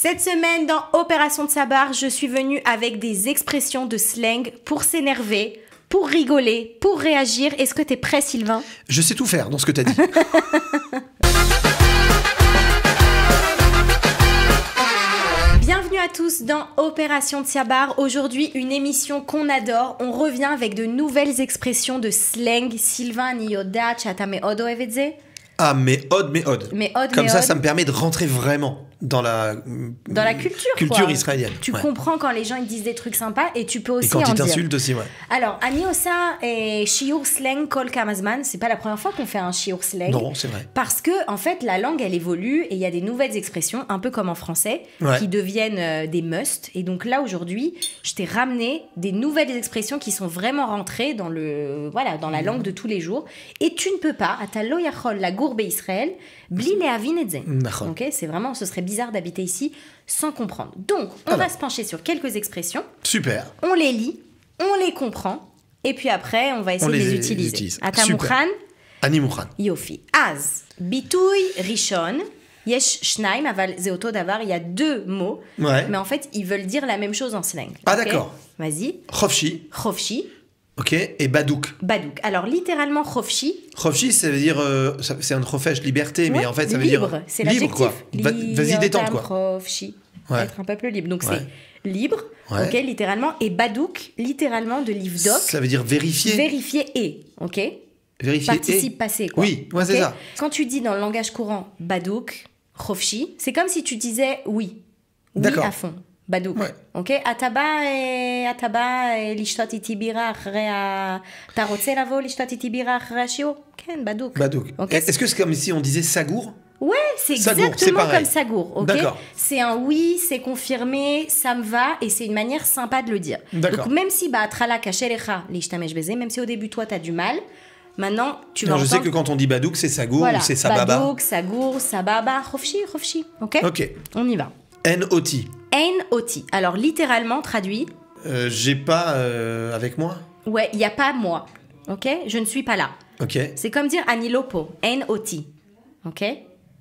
Cette semaine, dans Opération Tsabar, je suis venue avec des expressions de slang pour s'énerver, pour rigoler, pour réagir. Est-ce que t'es prêt, Sylvain ? Je sais tout faire dans ce que t'as dit. Bienvenue à tous dans Opération Tsabar. Aujourd'hui, une émission qu'on adore. On revient avec de nouvelles expressions de slang. Sylvain, Niyoda, Chatame Odo Evedze. Ah, mais odd. Comme ça, ça me permet de rentrer vraiment dans la culture israélienne. Tu comprends quand les gens ils disent des trucs sympas et tu peux aussi et quand en ils dire. t'insultent aussi, ouais. Alors, Ani Osa et Shiur Slang Kol Kamazman, c'est pas la première fois qu'on fait un Shiur Slang. Non, c'est vrai. Parce que, en fait, la langue, elle évolue et il y a des nouvelles expressions, un peu comme en français, qui deviennent des must. Et donc là, aujourd'hui, je t'ai ramené des nouvelles expressions qui sont vraiment rentrées dans la langue de tous les jours. Et tu ne peux pas, à ta lo yachol, la gourbe Israël, bli lehavin et ze. Ok, c'est vraiment, ce serait bizarre d'habiter ici sans comprendre. Donc, on va se pencher sur quelques expressions. Super. On les lit, on les comprend, et puis après, on va essayer de les utiliser. Ata mukhan? Ani mukhan. Yofi. Az, bitoui rishon, yesh shnaim, aval ze oto davar, il y a deux mots, mais en fait, ils veulent dire la même chose en slang. Ah, d'accord. Vas-y. Chofshi. Chofshi. Ok, et badouk. Badouk. Alors, littéralement, chofshi. Chofshi, ça veut dire... c'est un chofesh, liberté, mais en fait, ça veut dire... Libre, c'est l'adjectif. Libre, quoi. Vas-y, détente, quoi. Chofshi. Être un peuple libre. Donc, c'est libre, ok, littéralement, et badouk, littéralement, de livdoc. Ça veut dire vérifier. Vérifier et, ok. Vérifier participe passé, quoi. Oui, ouais, c'est ça. Quand tu dis dans le langage courant badouk, chofshi, c'est comme si tu disais oui. Oui à fond. Badouk. Ok. Ataba et lishtot iti bira achre a... Ta rotse lavo lishtot iti bira achre a shio? Ken, badouk. Badouk. Okay. Est-ce que c'est comme si on disait sagour? Ouais, c'est sagour, exactement comme sagour. Ok. D'accord. C'est un oui, c'est confirmé, ça me va, et c'est une manière sympa de le dire. D'accord. Donc même si atrala kachelecha lishtamesh beze, même si au début toi t'as du mal, maintenant tu vas entendre... Je sais que quand on dit badouk, c'est sagour ou c'est sababa. Badouk, sagour, sababa, chofshi. Ok. Ok. On y va. N-O-T. N-O-T. Alors, littéralement, traduit... j'ai pas avec moi. Ouais, il n'y a pas moi. Ok. Je ne suis pas là. Ok. C'est comme dire anilopo. N-O-T. Ok.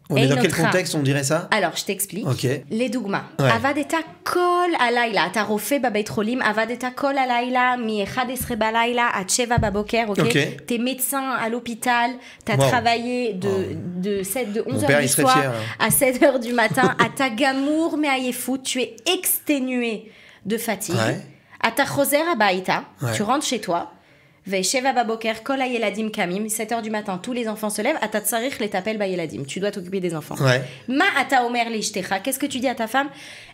On est dans quel contexte on dirait ça? Alors, je t'explique. Ok. Les dougmas. Avadeta kol alayla. T'as refait babet rolim. Avadeta kol alayla. Mi echad esre balayla. A cheva baboker. Ok. T'es médecin à l'hôpital. T'as travaillé de 11h du soir à 7h du matin. À ta gamour me ayefut. Tu es exténué de fatigue. À ta choser abaïta. Tu rentres chez toi. Ve'sheva baboker kol hayeladim kamim, 7h du matin, tous les enfants se lèvent, ata tsarich le tapel bayeladim, tu dois t'occuper des enfants. Ma ata omer lishtecha, qu'est-ce que tu dis à ta femme?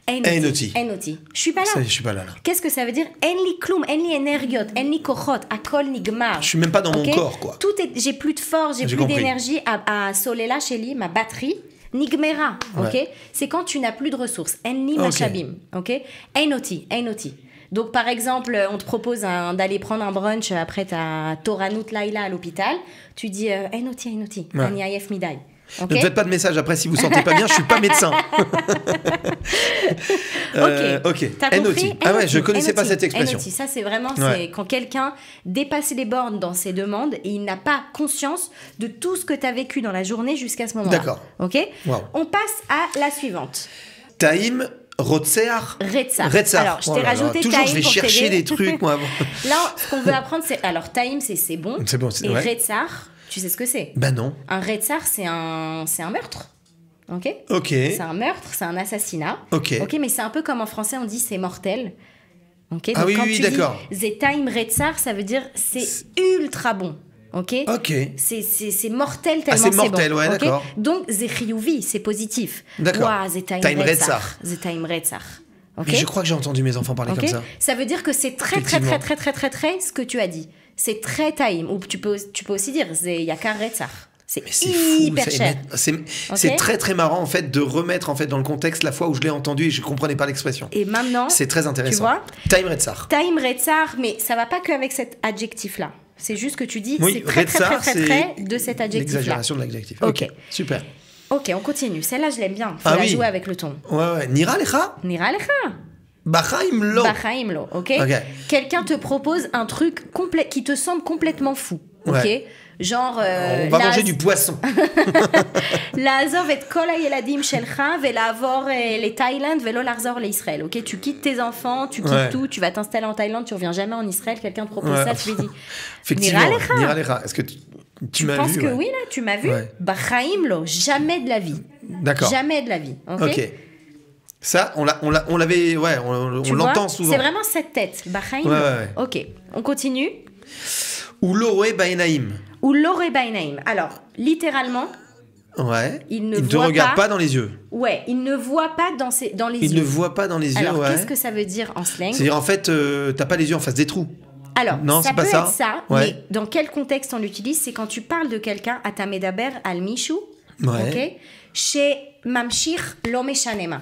Enoti. Je suis pas là. Je suis pas là. Qu'est-ce que ça veut dire? Enli klum, enli energiot, enli kochot, akol nigmar. Je suis même pas dans mon corps, quoi. J'ai plus de force, j'ai plus d'énergie à solela sheli, ma batterie. Nigmera, ok? C'est quand tu n'as plus de ressources. Enli machabim, ok? Enoti. Donc, par exemple, on te propose d'aller prendre un brunch après ta Toranout Laila à l'hôpital. Tu dis Enoti, Ani Ayef Midai. Okay. Ne faites pas de message après si vous ne sentez pas bien, je ne suis pas médecin. Ok. T'as compris? Ah ouais, je ne connaissais pas cette expression. Enoti, ça c'est vraiment quand quelqu'un dépasse les bornes dans ses demandes et il n'a pas conscience de tout ce que tu as vécu dans la journée jusqu'à ce moment-là. D'accord. Ok. On passe à la suivante. Taïm. Rotsear. Alors, je t'ai rajouté toujours, je vais chercher des trucs, moi. Là, ce qu'on veut apprendre, c'est... Alors, Taïm, c'est bon. C'est bon, et Retsar, tu sais ce que c'est? Bah non. Un Retsar, c'est un meurtre. Ok. C'est un meurtre, c'est un assassinat. Ok, mais c'est un peu comme en français, on dit c'est mortel. Ok. Ah donc, quand oui, tu d'accord. dis Zetaim Retsar, ça veut dire c'est ultra bon. Ok. C'est mortel tellement c'est bon. C'est mortel, ouais, d'accord. Donc, zechiyuvi, c'est positif. D'accord. Zetaim Retsar. Okay. Je crois que j'ai entendu mes enfants parler comme ça. Ça veut dire que c'est très ce que tu as dit. C'est très taïm. Ou tu peux aussi dire yakar Retsar. C'est hyper cher. C'est très très marrant en fait de remettre en fait dans le contexte la fois où je l'ai entendu et je comprenais pas l'expression. Et maintenant, c'est très intéressant. Tu vois, Taïm Retsar, mais ça va pas qu'avec cet adjectif là. C'est juste que tu dis c'est très de cet adjectif là. L'exagération de l'adjectif. Ok, super. Ok, on continue. Celle-là, je l'aime bien. Faut la jouer avec le ton. Ouais. Nira lecha. Bachaim lo. Ok. Quelqu'un te propose un truc qui te semble complètement fou. Ok. Genre... on va manger du poisson. לעזוב את כל הילדים שלך ולעבור לתאילנד ולא לחזור לישראל. Ok, tu quittes tes enfants, tu quittes tout, tu vas t'installer en Thaïlande, tu reviens jamais en Israël, quelqu'un te propose ça, tu lui dis... Effectivement, nira lecha. Est-ce que tu m'as vu? Je pense que oui, là, tu m'as vu. Bachaim lo, jamais de la vie. D'accord. Jamais de la vie. Ok. Ça, on l'avait, on l'entend souvent. C'est vraiment cette tête, Bachaim. Ok, on continue. Ou l'oré bainaim. Ou l'oré bainaim. Alors, littéralement, il ne regarde pas dans les yeux. Ouais, il ne voit pas dans les yeux. Il ne voit pas dans les yeux, Alors, qu'est-ce que ça veut dire en slang? C'est-à-dire, en fait, t'as pas les yeux en face des trous. Alors, non, ça peut pas être ça, mais dans quel contexte on l'utilise? C'est quand tu parles de quelqu'un, à ta medaber al mishu, ok? Chez mamshir lo meshanema.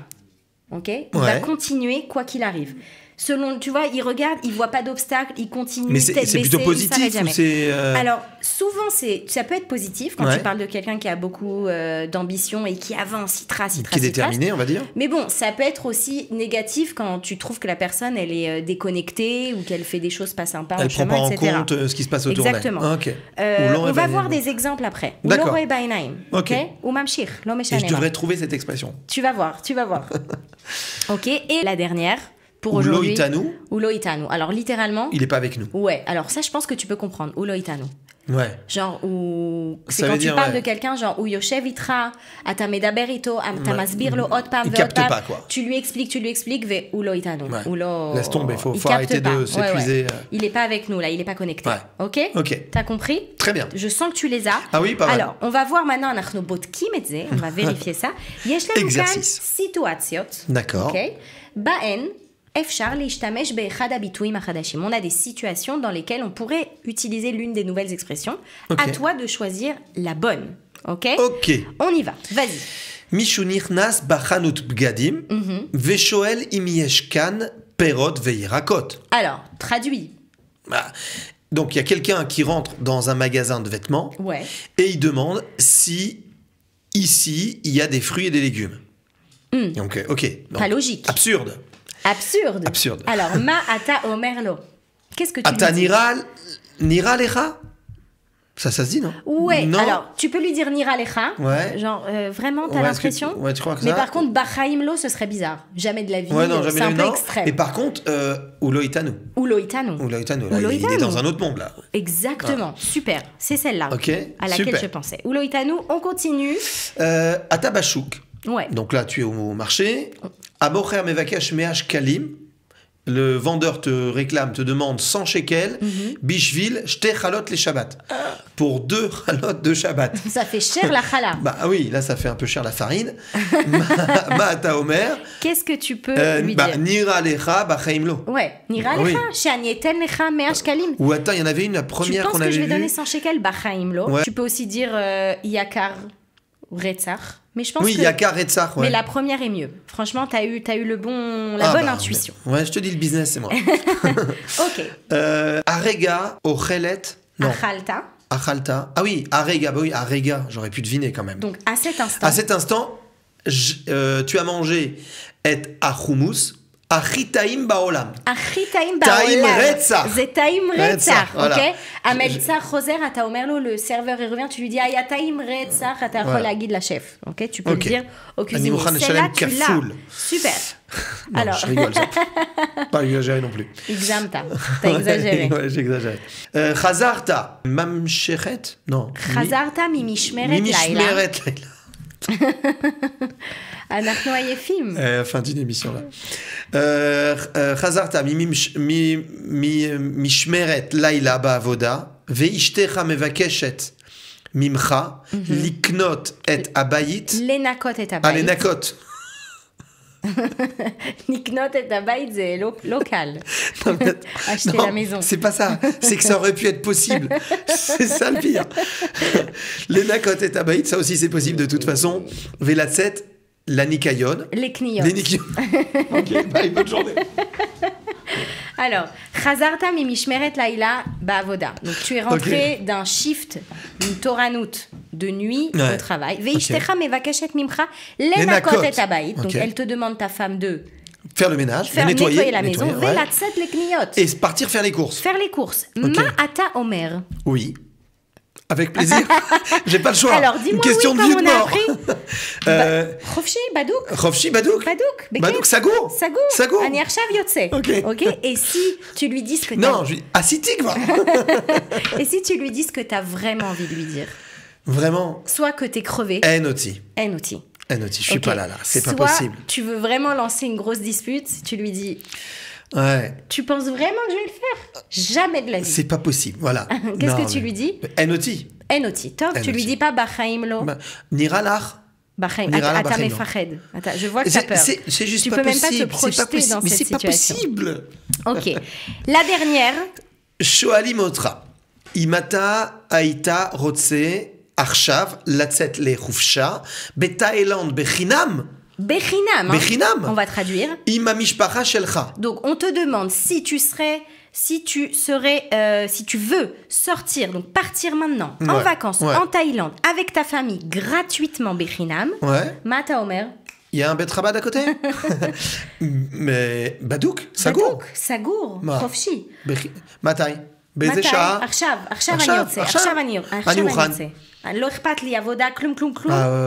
Ok, il va continuer quoi qu'il arrive. Selon, tu vois, il regarde, il voit pas d'obstacle, il continue. Mais c'est plutôt positif ou c'est Alors souvent ça peut être positif quand tu parles de quelqu'un qui a beaucoup d'ambition et qui avance, il trace, qui est déterminé, on va dire. Mais bon, ça peut être aussi négatif quand tu trouves que la personne elle est déconnectée ou qu'elle fait des choses pas sympas. Elle prend pas en compte ce qui se passe autour d'elle. Exactement. Okay. On va voir des exemples après. D'accord. Ok. Ou mamshir, lo meshanema. Et je devrais trouver cette expression. Tu vas voir. Ok. Et la dernière. Pour aujourd'hui. Ulo itanu. Alors littéralement. Il est pas avec nous. Ouais. Alors ça, je pense que tu peux comprendre. Ulo itanu. Ouais. Genre où c'est quand tu parles de quelqu'un, genre où yoshev itra, ata medaber ito, ata masbir lo hot pam. Il capte pas quoi. Tu lui expliques, ve ulo itanu. Laisse tomber. Faut arrêter de s'épuiser. Il est pas avec nous là. Il est pas connecté. Ok. T'as compris? Très bien. Je sens que tu les as. Ah oui, pas mal. Alors on va voir maintenant anachno botkim et ze. On va vérifier ça. Yesh lanu kan situatiot. D'accord. Ok. Baen. On a des situations dans lesquelles on pourrait utiliser l'une des nouvelles expressions. À toi de choisir la bonne. Ok. On y va. Vas-y. Mishu nichnas bachanut bgadim veshoel im yesh kan perot veirakot. Alors, traduit. Donc, il y a quelqu'un qui rentre dans un magasin de vêtements et il demande si ici, il y a des fruits et des légumes. Donc, pas logique. Absurde. Alors, ma ata omerlo. Qu'est-ce que tu ata lui dis? Nira lecha? Ça se dit, non? Ouais, non. Alors, tu peux lui dire nira lecha. Genre, vraiment, t'as l'impression? Tu crois que mais par contre, bachaimlo, ce serait bizarre. Jamais de la vie. C'est un peu extrême. Mais par contre, ulo itanu. Ulo itanu. Il est dans un autre monde, là. Exactement. Super. C'est celle-là à laquelle je pensais. Ulo itanu, on continue. Ata bashuk. Ouais. Donc là, tu es au marché. Abocher mevakesh me'ash kalim. Le vendeur te réclame, te demande 100 shekels. Bishvil, shte chalot les Shabbat. Pour 2 chalot de Shabbat. Ça fait cher la chala. Bah oui, là, ça fait un peu cher la farine. Ma'ata omer. Qu'est-ce que tu peux lui dire? Nira lecha bachaimlo. Ouais, nira lecha. Shani eten lecha me'ash kalim. Ou attends, il y en avait une, la première qu'on avait vue. Tu penses que je vais donner 100 shekels bachaimlo? Tu peux aussi dire yakar ou retzach. Mais je pense que... Yakar Retzach, Mais la première est mieux. Franchement, t'as eu la bonne intuition. Ouais, je te dis le business, c'est moi. Ok. Arega, Ochelet. Non. Achalta. Ah oui, Arega, Arega, j'aurais pu deviner quand même. Donc, à cet instant, tu as mangé et achummus. Achitaim baolam. Taim retzach. C'est taim retzach, ok? Ameltzach choser, ata omer lo, le serveur il revient, tu lui dis aya taim retzach, ata chol agid la chef, ok? Tu peux le dire au cuisinier. Celle-là, tu l'as. Super. Non, alors. Je rigole. Pas exagéré non plus. T'as exagéré. Ouais, j'ai exagéré. Chazarta mamshechet. Non. Chazarta mimishmeret laila. אנחנו עייפים. fin d'une émission là. חזרת ממשמרת לילה בעבודה, ואשתך מבקשת ממך לקנות את הבית. לנקות את הבית. לנקות. לקנות את הבית זה לא קל. Acheter la maison. C'est pas ça. C'est que ça aurait pu être possible. C'est ça le pire. Lenakot et tabaït, ça aussi c'est possible de toute façon. Velatset, la nikayon. Les kniyots. Ok, bye, bonne journée. Alors, Chazarta mimishmeret laila ba'avoda. Donc tu es rentré d'un shift, d'une toranout de nuit au travail. Veishtecha mevakeshet mimcha lenakot et tabaït. Donc elle te demande, ta femme, de faire le ménage, nettoyer la maison. Velatset les kniyots. Et partir faire les courses. Ma ata omer. Oui. Avec plaisir. J'ai pas le choix. Alors, dis-moi, une question oui, de vie ou de mort. Khofshi, Badouk. Khofshi, Badouk. Badouk, Sagour. Sagour. Ani Arshav Yotse. Ok. Et si tu lui dis ce que non, je dis Asitik, va. Et si tu lui dis ce que t'as vraiment envie de lui dire. Vraiment. Soit que t'es crevé. Enoti. Je suis pas là. C'est pas possible. Soit tu veux vraiment lancer une grosse dispute, tu lui dis. Ouais. Tu penses vraiment que je vais le faire? Jamais de la vie. C'est pas possible, voilà. Qu'est-ce que tu lui dis? Enoti. Top, tu lui dis pas Bachaim lo. Niralach. Bachaim. Ata mefached. Je vois que t'as peur. C'est juste tu pas peux possible. même pas te projeter dans cette situation. Mais c'est pas possible. Ok. La dernière. Shoalim otra. Imata aita rotse arshav latzet le chufsha bethaïlande bechinam. Bechinam. On va traduire. Ima mishpacha shelcha. Donc on te demande si tu veux sortir, donc partir maintenant en vacances en Thaïlande avec ta famille gratuitement bechinam. Mata Omer. Il y a un Bet Rabad à côté. Mais Badouk, Sagour. Khofshi. Matai. Bezesha. עכשיו אני יוצא. לא אכפת לי, עבודה, כלום.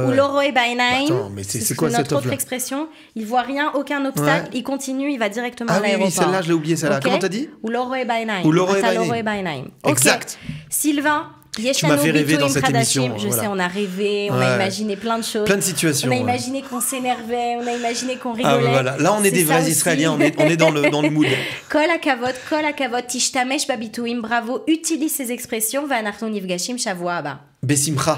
הוא לא רואה בעיניים. C'est quoi cette autre expression? Il voit rien, aucun obstacle. Il continue, il va directement à l'aéroport. Oui, celle-là, je l'ai oubliée, celle-là. Comment t'as dit? הוא לא רואה בעיניים. אתה לא רואה בעיניים. Exact. Sylvain. Tu m'as fait rêver dans cette émission. Je sais, on a rêvé, on a imaginé plein de choses. Plein de situations. On a imaginé qu'on s'énervait, on a imaginé qu'on rigolait. Voilà. Là, on est des vrais Israéliens, on est dans le mood. Kol hakavod, tishtamesh babituim, bravo, utilise ces expressions, ואנחנו נפגשים שבוע הבא. Besimcha.